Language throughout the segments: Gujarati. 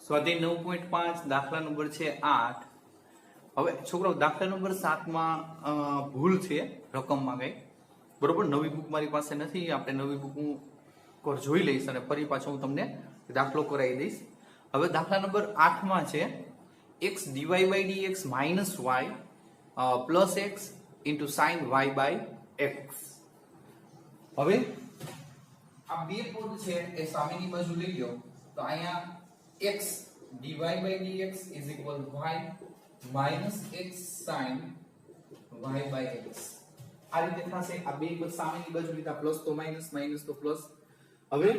સ્વાધ્યાય 9.5 દાખલા નંબર છે 8। હવે છોકરાઓ દાખલા નંબર 7 માં ભૂલ છે રકમમાં કઈ, બરોબર। નવી બુક મારી પાસે નથી, આપણે નવી બુક હું કોર જોઈ લઈશ અને ફરી પાછો હું તમને દાખલો કરાવી દઈશ। હવે દાખલા નંબર 8 માં છે x dy by dx minus y plus x into sin y by x। હવે આ બે પદ છે એ સામેની બાજુ લઈ લો તો અહીંયા x dy by dx is equal y minus x sin y by x આ રીતે થશે। આ બે પદ સામેની બાજુ લીધા, પ્લસ તો માઈનસ, માઈનસ તો પ્લસ। હવે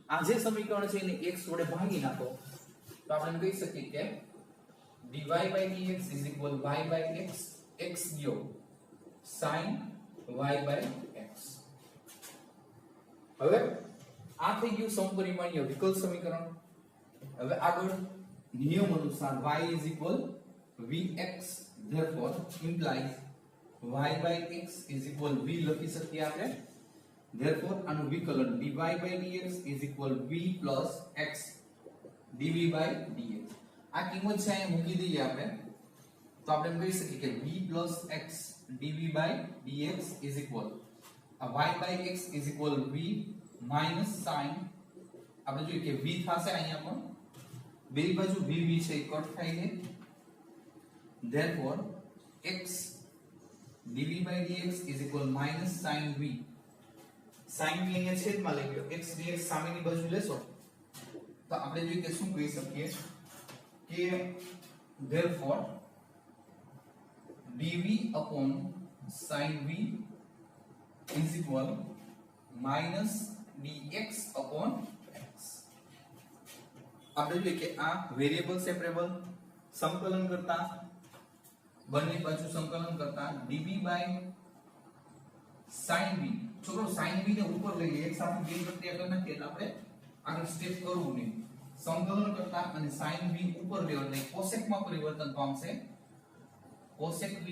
આ જે સમીકરણ છે એને x વડે ભાગી નાખો તો આપણે કહી શકીએ કે dy by dx is equal y by x, x ગયો sin y by x। હવે આ થઈ ગયું સમપરિમાણીય વિકલ સમીકરણ। હવે આગળ નિયમ અનુસાર y is equal vx, therefore implies y by x is equal v લખી શકીએ આપણે। therefore આનું વિકલન dy by dx is equal v plus x dv by dx। આ કિંમત છે અહીંયા મૂકી દઈએ આપણે તો આપણે કહી શકીએ કે v plus x dv by dx is equal y by x is equal v minus sin, આપણે જોઈએ કે v થશે અહીંયા પણ બે બાજુ v v છે એ કટ થાય છે। therefore x dv by dx is equal minus sin v, sin v અહીંયા છેદમાં લઈ ગયો, x dx સામેની બાજુ લેશો તો આપણે જોઈએ કે શું કહી શકીએ કે therefore dv upon sin v is equal minus dx upon x। આપણે જોઈએ કે આ વેરિયેબલ સેપરેબલ સંકલન કરતા બંને બાજુ સંકલન કરતા dv by sin v, છોકરો sin v ને ઉપર લઈ લે, એક સાથે બે પ્રક્રિયા કરી નાખીએ એટલે આપણે આગળ સ્ટેપ કરવું નહીં। સંકલન કરતા અને sin v ઉપર લેવો એટલે cosec માં પરિવર્તન પામશે, cosec v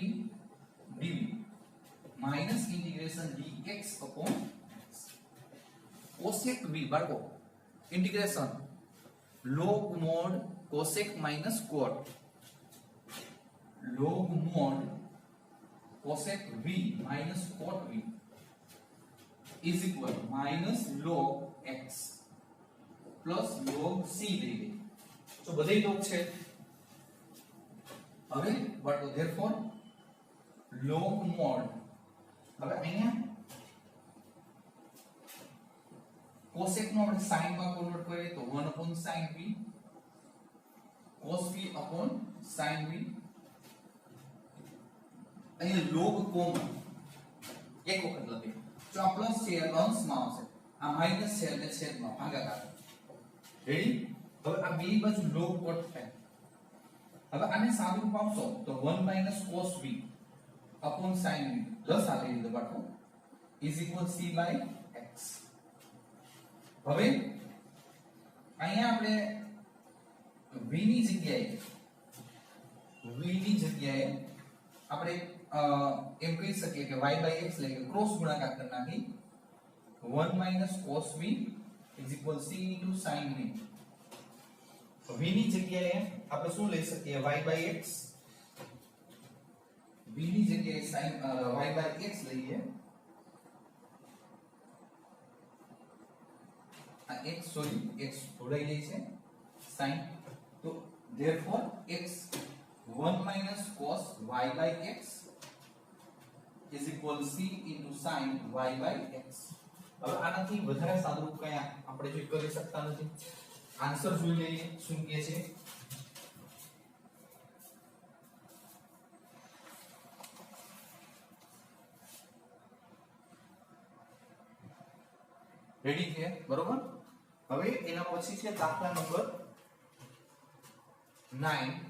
dv minus integration dx upon x। cosec v બાળકો integration log mod cosec minus cot, log mod cosec v minus cot v is equal minus log x plus log c લઈ લે તો બધે log છે। હવે what therefore log mod, હવે અહીંયા cosec નો આપણે sin માં કન્વર્ટ કરીએ તો 1 upon sin v cos v upon sin v। અહીંયા log કોમન એક વખત લખીએ, જો આ પ્લસ છે એ અંશમાં આવશે, આ માઈનસ છે એટલે છેદમાં ભાગાકાર। રેડી? હવે આ બે બાજુ log કટ થાય। હવે આને સાદું પાડશો તો 1 cos v upon sin v plus આ લઈ લીધો બાળકો is equal c by x। હવે અહીંયા આપણે v ની જગ્યાએ આપણે એમ કહી શકીએ કે y by x લઈએ, ક્રોસ ગુણાકાર કરી નાખી 1 cos v is equal c into sin v। v ની જગ્યાએ આપણે શું લઈ શકીએ y by x, v ની જગ્યાએ sin y by x લઈએ, આ x સોરી x જોડાઈ જાય છે sin, તો therefore x 1 cos y by x is equal c into sin y by x। હવે આનાથી વધારે સાદુરૂપ કયા આપણે જોઈ કરી શકતા નથી। આન્સર જોઈ લઈએ શું કહે છે। રેડી છે બરોબર। હવે એના પછી છે દાખલા number 9।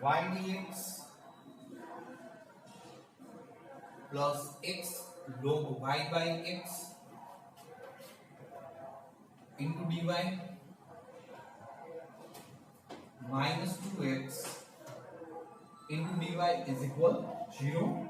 y dx plus x log y by x into dy minus 2x into dy is equal 0.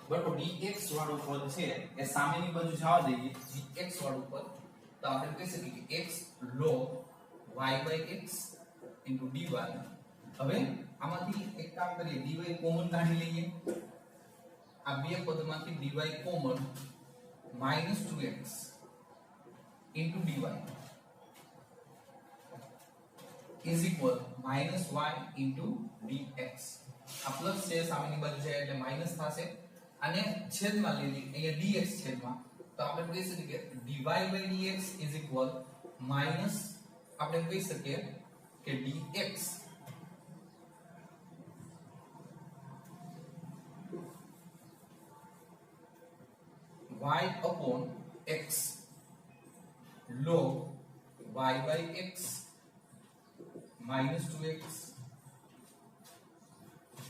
બરાબર dx વાળું પદ છે એ સામેની બાજુ જવા દઈએ dx વાળું પદ તો આપણે કહી શકીએ કે x log y by x dy હવે આમાંથી એક કામ કરીએ dy કોમન કાઢી લઈએ આ બે પદમાંથી dy common -2x dy is equal -y dx આ પ્લસ છે સામેની બાજુ છે એટલે માઈનસ થશે અને છેદમાં લઈ લઈએ અહીંયા dx છેદમાં તો આપણે કહી શકીએ કે dy by dx is equal minus આપણે કહી શકીએ કે dx y upon x log y by x minus 2x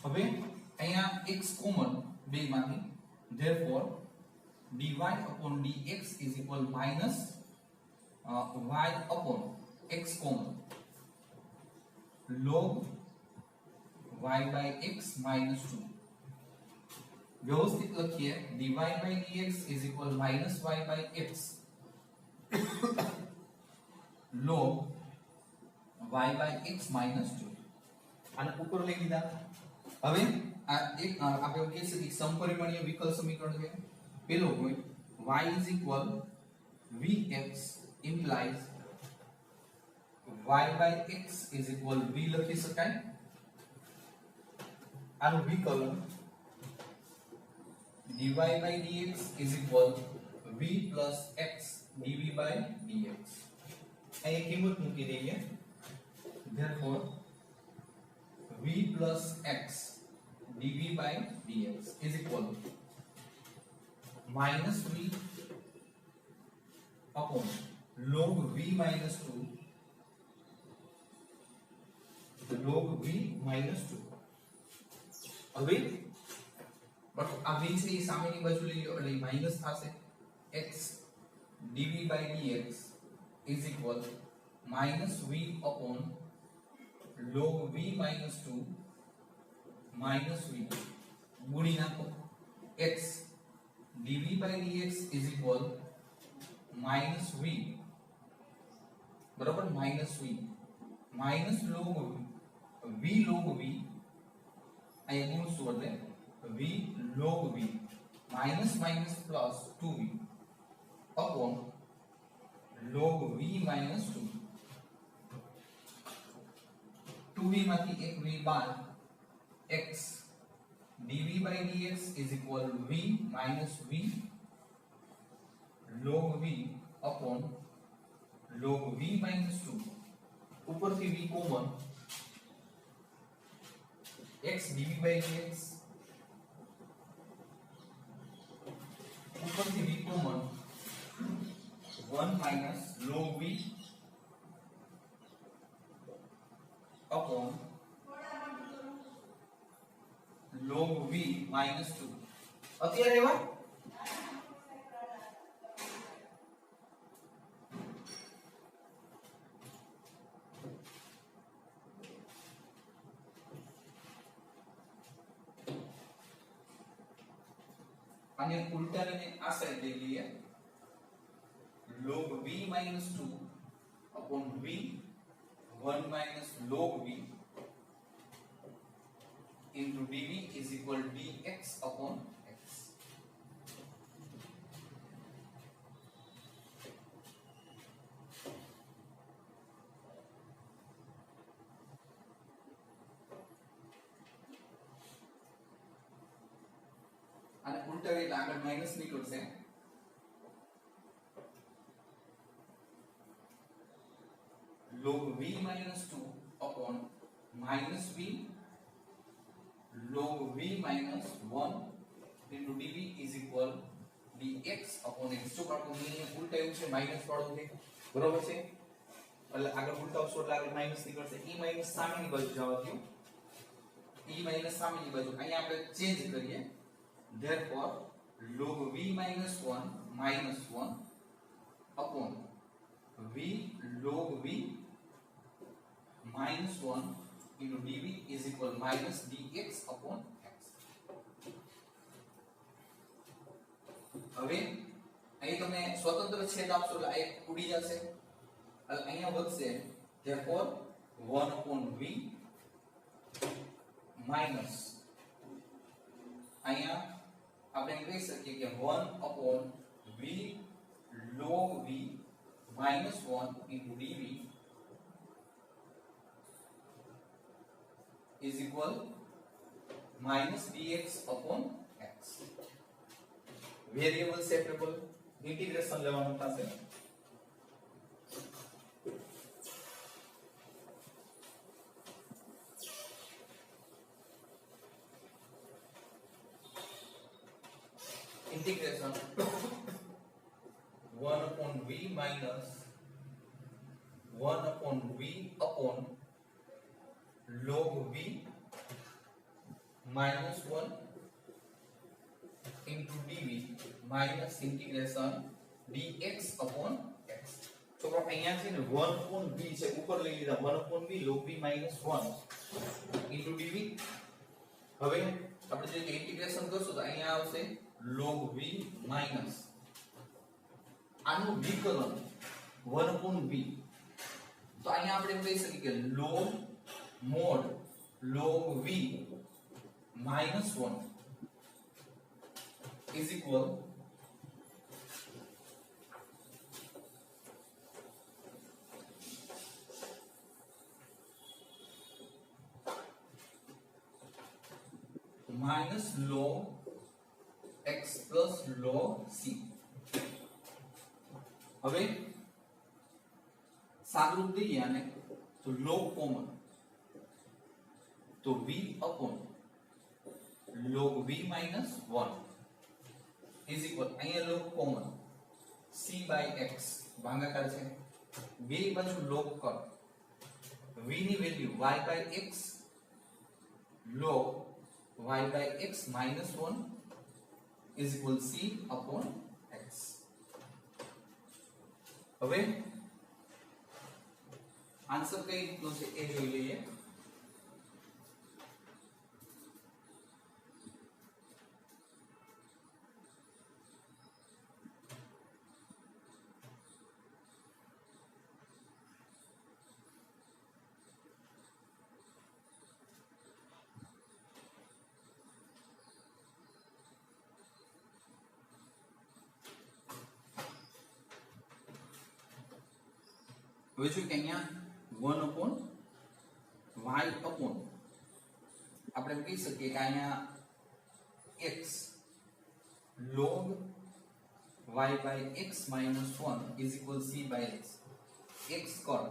હવે અહીંયા x કોમન બેમાંથી therefore dy upon dx is equal minus y upon x common log y by x minus 2 व्यवस्थित लखिए dy by dx is equal minus y by x log y by x minus 2 આને ઉપર લઈ લીધા હવે આ એક આપણે એવું કહી શકીએ સમપરિમાણીય વિકલ સમીકરણ છે પેલો હોય y is equal vx implies y by x is equal v લખી શકાય આનું વિકલન dy by dx is equal v plus x dv by dx અહીં કિંમત મૂકી દઈએ therefore v plus x dv by dx is equal minus v upon log v minus 2 log v minus 2 હવે બટ આ v છે એ સામેની બાજુ લઈ લો એટલે માઈનસ થશે x dv by dx is equal minus v upon log v minus 2 minus v गुणी नाखो x dv by dx is equal minus v बराबर minus v minus log v log v आया गुण सूत्र है v log v minus minus plus 2v upon log v minus 2 2v માંથી એક v બાદ x dv by dx is equal v minus v log v upon log v minus 2 ऊपर થી v common x dv by dx ऊपर થી v common 1 minus log v upon log v minus 2 અત્યારે એવા અને ઉલટાવીને આ સાઈડ લઈ લઈએ log v minus 2 upon v 1 minus log v into dv is equal dx upon x. અને ઉલટાવી એટલે આગળ માઈનસ નીકળશે log v minus 2 upon minus v log v minus 1 into dv is equal dx upon x. જો કાકો મેં ઉલટાવ્યું છે માઈનસ વાળું છે બરોબર છે એટલે આગળ ઉલટાવશો એટલે આગળ માઈનસ નીકળશે e માઈનસ સામેની બાજુ જવા દો e માઈનસ સામેની બાજુ અહીંયા આપણે ચેન્જ કરીએ therefore log v minus 1 minus 1 upon v log v minus 1 into dv is equal minus dx upon x. હવે અહીં તમે સ્વતંત્ર છેદ આપશો એટલે આ એક ઉડી જશે એટલે અહીંયા વધશે therefore 1 upon v minus અહીંયા આપણે કહી શકીએ કે 1 upon v log v minus 1 into dv is equal minus dx upon x. Variable separable integration લેવાનું થશે integration 1 upon v minus 1 upon v upon log v minus 1 into dv minus integration dx upon x. તો અહીંયા છે ને 1 upon v છે ઉપર લઈ લીધા 1 upon v log v minus 1 into dv. હવે આપણે જે ઇન્ટિગ્રેશન કરશું તો અહીંયા આવશે log v minus આનું વિકલન 1 upon v. તો અહીંયા આપણે એમ કહી શકીએ કે log mod log v minus 1 is equal minus log x plus log c. હવે સાદરૂપ દઈએ આને તો log કોમન तो v upon log v minus 1 is equal અહીંયા log common c by x ભાગાકાર છે બે બાજુ log કર v ની value y by x log y by x minus 1 is equal c upon x. હવે આન્સર કઈ રીતનો છે એ જોઈ લઈએ હવે શું કે અહીંયા 1 upon y upon આપણે કહી શકીએ કે અહીંયા x log y by x minus 1 is equal c by x. x કર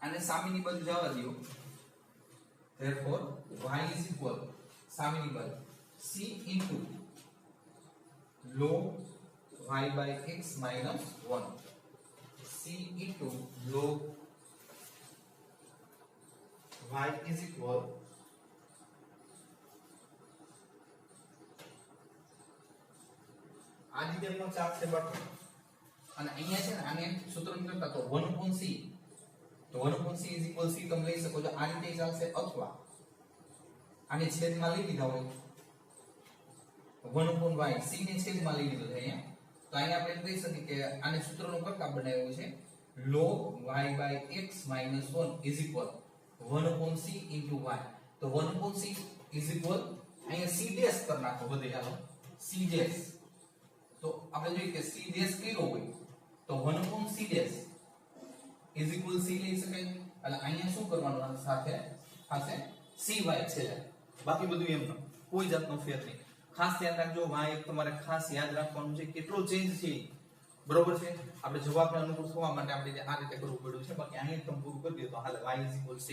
અને સામેની બાજુ જવા દો therefore y is equal સામેની બાજુ c into log y by x minus 1 c into log y is equal આ રીતે ચાપ છે બાકી અને અહીંયા છે ને આને સૂત્રનું કરતા તો 1 upon c તો 1 upon c is equal c તમે લઈ શકો છો આ રીતે ચાલશે અથવા આને છેદમાં લઈ લીધા હોય 1/y c ને છેદમાં લઈ લીધો છે અહીંયા. તો અહીંયા આપણે કહી શકીએ કે આને સૂત્રનો પ્રકાર બનાવ્યો છે log y/x - 1 = 1/c * y. તો 1/c = અહીંયા c ડેશ કરી નાખો બધે હાલો c ડેશ. તો આપણે જોઈએ કે c ડેશ કર્યો હોય તો 1/c ડેશ = c લઈ શકાય. એટલે અહીંયા શું કરવાનું સાથે થશે cy છે. બાકી બધું એમ કોઈ જાતનો ફેર નહીં. ખાસ ધ્યાન રાખજો y એક તમારે ખાસ યાદ રાખવાનું છે કેટલો ચેન્જ છે બરોબર છે. આપણે જવાબને અનુકૂળ થવા માટે આપણે આ રીતે કરવું પડ્યું છે. બાકી અહીંયા તમે પૂરું કરી દો તો હાલે y = c.